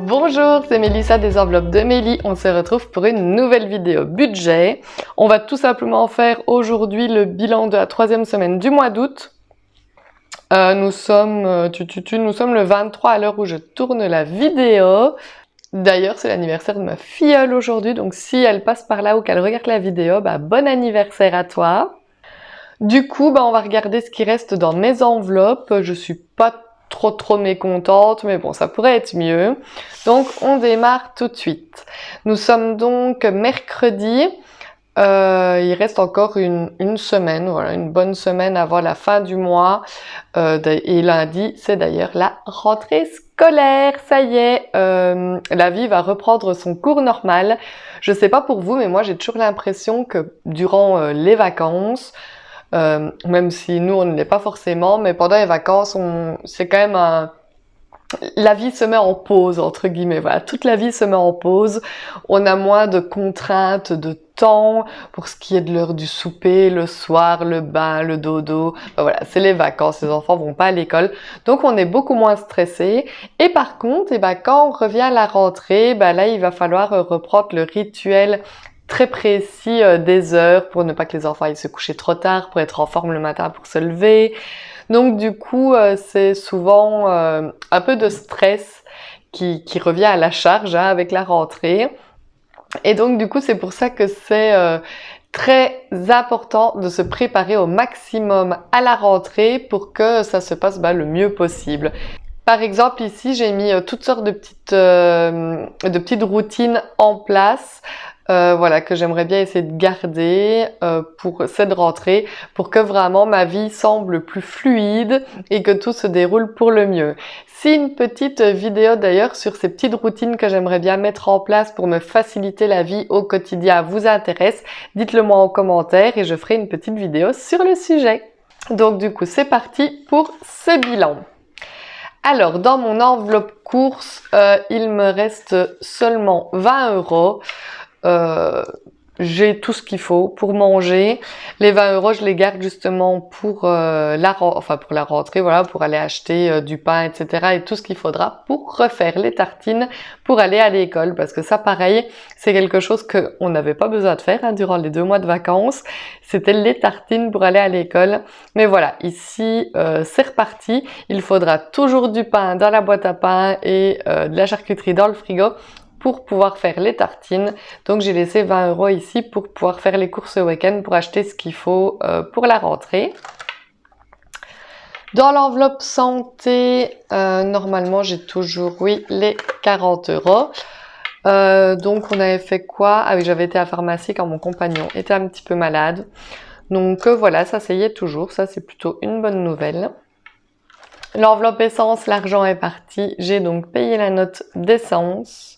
Bonjour, c'est Mélissa des enveloppes de Mélie. On se retrouve pour une nouvelle vidéo budget. On va tout simplement faire aujourd'hui le bilan de la 3e semaine du mois d'août. Nous sommes le 23 à l'heure où je tourne la vidéo. D'ailleurs, c'est l'anniversaire de ma filleule aujourd'hui, donc si elle passe par là ou qu'elle regarde la vidéo, bon anniversaire à toi. Du coup, on va regarder ce qui reste dans mes enveloppes. Je suis pas trop mécontente, mais bon, ça pourrait être mieux. Donc, on démarre tout de suite. Nous sommes donc mercredi. Il reste encore une semaine, voilà, une bonne semaine avant la fin du mois. Et lundi, c'est d'ailleurs la rentrée scolaire. Ça y est, la vie va reprendre son cours normal. Je sais pas pour vous, mais moi, j'ai toujours l'impression que durant les vacances, même si nous on ne l'est pas forcément, mais pendant les vacances, c'est quand même la vie se met en pause, entre guillemets, voilà, toute la vie se met en pause, on a moins de contraintes de temps pour ce qui est de l'heure du souper, le soir, le bain, le dodo, voilà, c'est les vacances, les enfants vont pas à l'école, donc on est beaucoup moins stressé, et par contre, quand on revient à la rentrée, là il va falloir reprendre le rituel très précis des heures pour ne pas que les enfants aillent se coucher trop tard, pour être en forme le matin pour se lever. Donc du coup, c'est souvent un peu de stress qui revient à la charge avec la rentrée. Et donc du coup, c'est pour ça que c'est très important de se préparer au maximum à la rentrée pour que ça se passe le mieux possible. Par exemple, ici, j'ai mis toutes sortes de petites routines en place, voilà, que j'aimerais bien essayer de garder pour cette rentrée, pour que vraiment ma vie semble plus fluide et que tout se déroule pour le mieux. Si une petite vidéo d'ailleurs sur ces petites routines que j'aimerais bien mettre en place pour me faciliter la vie au quotidien vous intéresse, dites-le moi en commentaire et je ferai une petite vidéo sur le sujet. Donc du coup, c'est parti pour ce bilan. Alors, dans mon enveloppe course, il me reste seulement 20 €. J'ai tout ce qu'il faut pour manger. Les 20 €, je les garde justement pour pour la rentrée, voilà, pour aller acheter du pain, etc. et tout ce qu'il faudra pour refaire les tartines pour aller à l'école. Parce que ça, pareil, c'est quelque chose qu'on n'avait pas besoin de faire durant les 2 mois de vacances. C'était les tartines pour aller à l'école. Mais voilà, ici, c'est reparti. Il faudra toujours du pain dans la boîte à pain et de la charcuterie dans le frigo pour pouvoir faire les tartines. Donc j'ai laissé 20 € ici pour pouvoir faire les courses ce week-end pour acheter ce qu'il faut pour la rentrée. Dans l'enveloppe santé, normalement j'ai toujours, oui, les 40 €. Donc on avait fait quoi? Ah oui, j'avais été à la pharmacie quand mon compagnon était un petit peu malade. Donc voilà, ça y est toujours, ça c'est plutôt une bonne nouvelle. L'enveloppe essence, l'argent est parti. J'ai donc payé la note d'essence.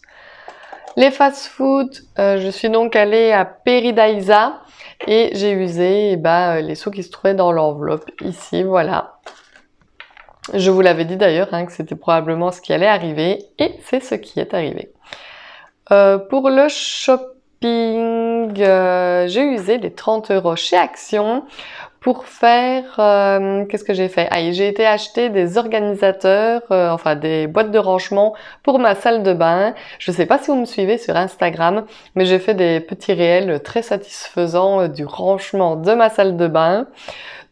Les fast-food, je suis donc allée à Peridaisa et j'ai usé les sous qui se trouvaient dans l'enveloppe ici, voilà. Je vous l'avais dit d'ailleurs que c'était probablement ce qui allait arriver et c'est ce qui est arrivé. Pour le shopping, j'ai usé les 30 € chez Action pour faire... qu'est-ce que j'ai fait? J'ai été acheter des organisateurs, des boîtes de rangement pour ma salle de bain. Je sais pas si vous me suivez sur Instagram, mais j'ai fait des petits réels très satisfaisants du rangement de ma salle de bain.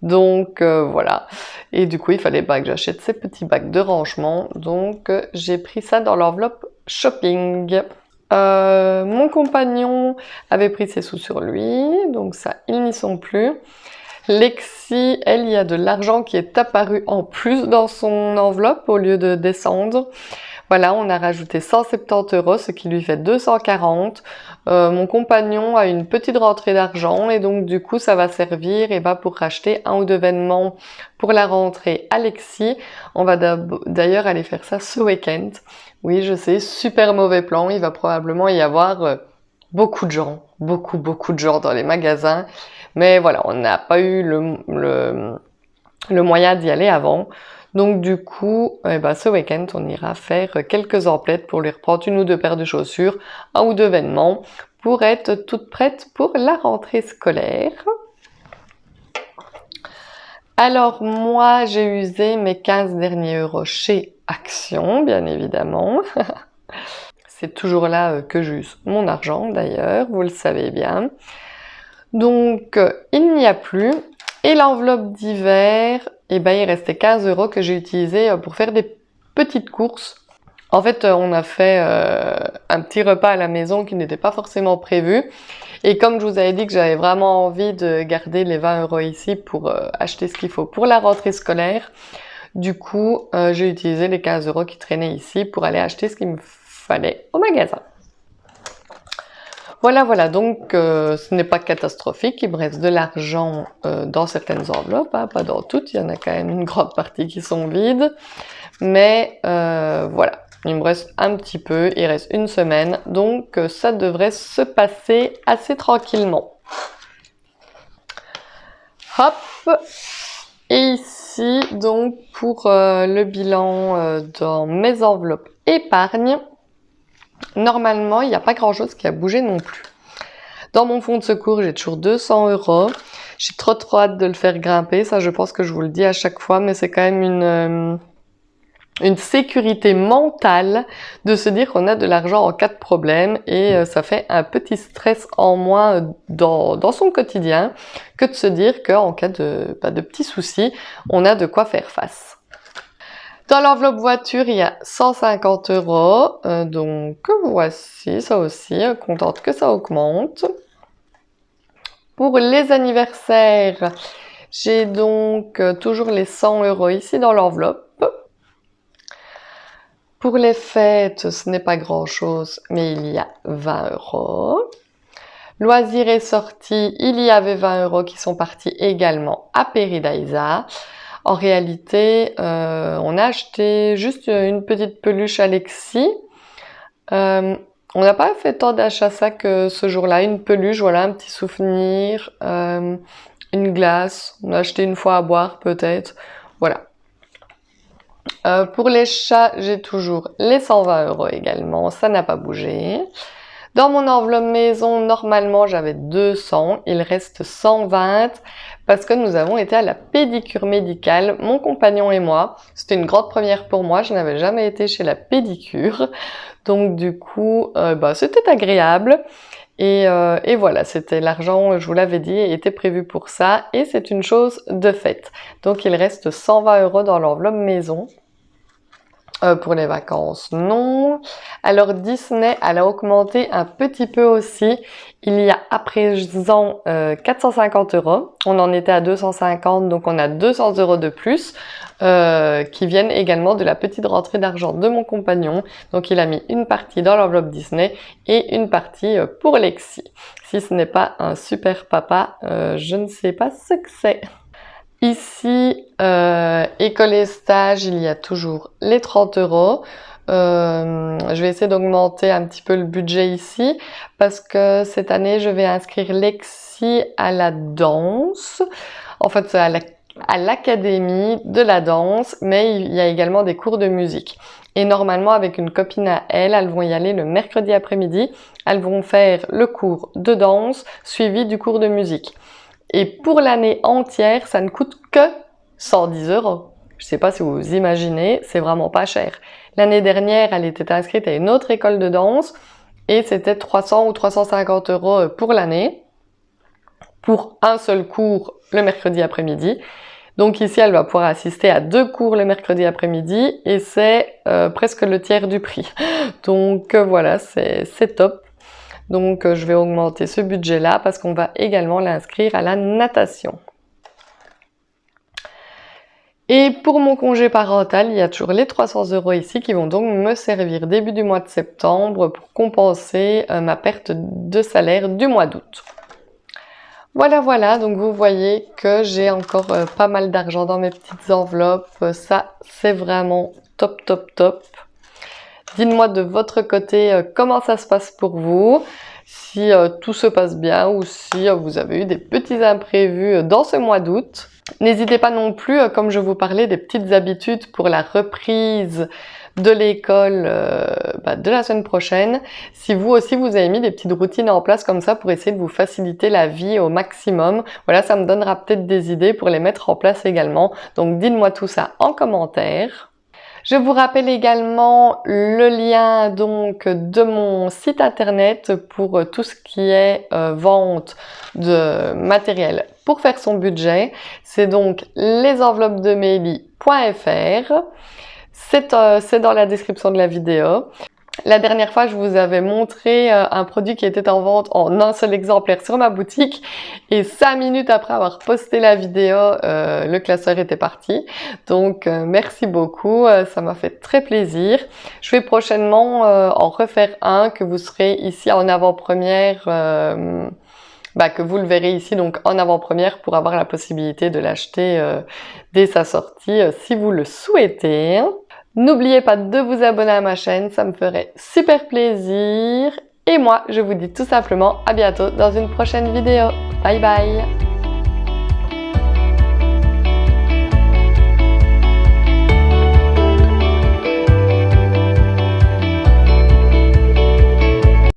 Donc voilà. Et du coup, il fallait que j'achète ces petits bacs de rangement. Donc j'ai pris ça dans l'enveloppe shopping. Mon compagnon avait pris ses sous sur lui, donc ça, ils n'y sont plus. Lexi, elle, il y a de l'argent qui est apparu en plus dans son enveloppe au lieu de descendre. Voilà, on a rajouté 170 €, ce qui lui fait 240. Mon compagnon a une petite rentrée d'argent et donc du coup ça va servir pour racheter un ou deux vêtements pour la rentrée à Lexi. On va d'ailleurs aller faire ça ce week-end. Oui, je sais, super mauvais plan, il va probablement y avoir beaucoup de gens dans les magasins. Mais voilà, on n'a pas eu le moyen d'y aller avant. Donc du coup, ce week-end, on ira faire quelques emplettes pour lui reprendre une ou deux paires de chaussures, un ou deux vêtements, pour être toute prête pour la rentrée scolaire. Alors moi, j'ai usé mes 15 derniers € chez Action, bien évidemment. C'est toujours là que j'use mon argent d'ailleurs, vous le savez bien. Donc il n'y a plus. Et l'enveloppe d'hiver, eh ben, il restait 15 € que j'ai utilisé pour faire des petites courses. En fait, on a fait un petit repas à la maison qui n'était pas forcément prévu. Et comme je vous avais dit que j'avais vraiment envie de garder les 20 € ici pour acheter ce qu'il faut pour la rentrée scolaire, du coup, j'ai utilisé les 15 € qui traînaient ici pour aller acheter ce qu'il me fallait au magasin. Voilà, donc ce n'est pas catastrophique, il me reste de l'argent dans certaines enveloppes, hein, pas dans toutes, il y en a quand même une grande partie qui sont vides. Mais voilà, il me reste un petit peu, il reste une semaine, donc ça devrait se passer assez tranquillement. Hop! Et ici, donc, pour le bilan dans mes enveloppes épargne, normalement, il n'y a pas grand-chose qui a bougé non plus. Dans mon fonds de secours, j'ai toujours 200 €. J'ai trop hâte de le faire grimper, ça je pense que je vous le dis à chaque fois, mais c'est quand même une sécurité mentale de se dire qu'on a de l'argent en cas de problème et ça fait un petit stress en moins dans son quotidien que de se dire qu'en cas de petits soucis, on a de quoi faire face. Dans l'enveloppe voiture, il y a 150 €, donc voici, ça aussi, contente que ça augmente. Pour les anniversaires, j'ai donc toujours les 100 € ici dans l'enveloppe. Pour les fêtes, ce n'est pas grand-chose, mais il y a 20 €. Loisirs et sorties, il y avait 20 € qui sont partis également à Peridaisa. En réalité, on a acheté juste une petite peluche Alexis. On n'a pas fait tant d'achats ça que ce jour-là. Une peluche, voilà, un petit souvenir, une glace. On a acheté une fois à boire peut-être. Voilà. Pour les chats, j'ai toujours les 120 € également, ça n'a pas bougé. Dans mon enveloppe maison, normalement j'avais 200, il reste 120 parce que nous avons été à la pédicure médicale, mon compagnon et moi. C'était une grande première pour moi, je n'avais jamais été chez la pédicure. Donc du coup, c'était agréable. Et voilà, c'était l'argent, je vous l'avais dit, était prévu pour ça et c'est une chose de faite. Donc il reste 120 € dans l'enveloppe maison. Pour les vacances, non. Alors Disney, elle a augmenté un petit peu aussi. Il y a à présent 450 €. On en était à 250, donc on a 200 € de plus qui viennent également de la petite rentrée d'argent de mon compagnon. Donc il a mis une partie dans l'enveloppe Disney et une partie pour Lexi. Si ce n'est pas un super papa, je ne sais pas ce que c'est. Ici, école et stage, il y a toujours les 30 €. Je vais essayer d'augmenter un petit peu le budget ici parce que cette année, je vais inscrire Lexi à la danse. En fait, c'est à l'académie de la danse, mais il y a également des cours de musique. Et normalement, avec une copine à elle, elles vont y aller le mercredi après-midi. Elles vont faire le cours de danse suivi du cours de musique. Et pour l'année entière, ça ne coûte que 110 €. Je ne sais pas si vous vous imaginez, c'est vraiment pas cher. L'année dernière, elle était inscrite à une autre école de danse et c'était 300 ou 350 € pour l'année, pour un seul cours le mercredi après-midi. Donc ici, elle va pouvoir assister à 2 cours le mercredi après-midi et c'est presque le tiers du prix. Donc voilà, c'est top. Donc je vais augmenter ce budget-là parce qu'on va également l'inscrire à la natation. Et pour mon congé parental, il y a toujours les 300 € ici qui vont donc me servir début du mois de septembre pour compenser ma perte de salaire du mois d'août. Voilà, donc vous voyez que j'ai encore pas mal d'argent dans mes petites enveloppes. Ça, c'est vraiment top. Dites-moi de votre côté comment ça se passe pour vous, si tout se passe bien ou si vous avez eu des petits imprévus dans ce mois d'août. N'hésitez pas non plus, comme je vous parlais, des petites habitudes pour la reprise de l'école de la semaine prochaine. Si vous aussi vous avez mis des petites routines en place comme ça pour essayer de vous faciliter la vie au maximum, voilà, ça me donnera peut-être des idées pour les mettre en place également. Donc dites-moi tout ça en commentaire. Je vous rappelle également le lien donc de mon site internet pour tout ce qui est vente de matériel pour faire son budget. C'est donc lesenveloppesdemélie.fr. C'est dans la description de la vidéo. La dernière fois, je vous avais montré un produit qui était en vente en un seul exemplaire sur ma boutique et 5 minutes après avoir posté la vidéo, le classeur était parti. Donc, merci beaucoup, ça m'a fait très plaisir. Je vais prochainement en refaire un que vous serez ici en avant-première, que vous le verrez ici donc en avant-première pour avoir la possibilité de l'acheter dès sa sortie si vous le souhaitez. N'oubliez pas de vous abonner à ma chaîne, ça me ferait super plaisir. Et moi, je vous dis tout simplement à bientôt dans une prochaine vidéo. Bye bye!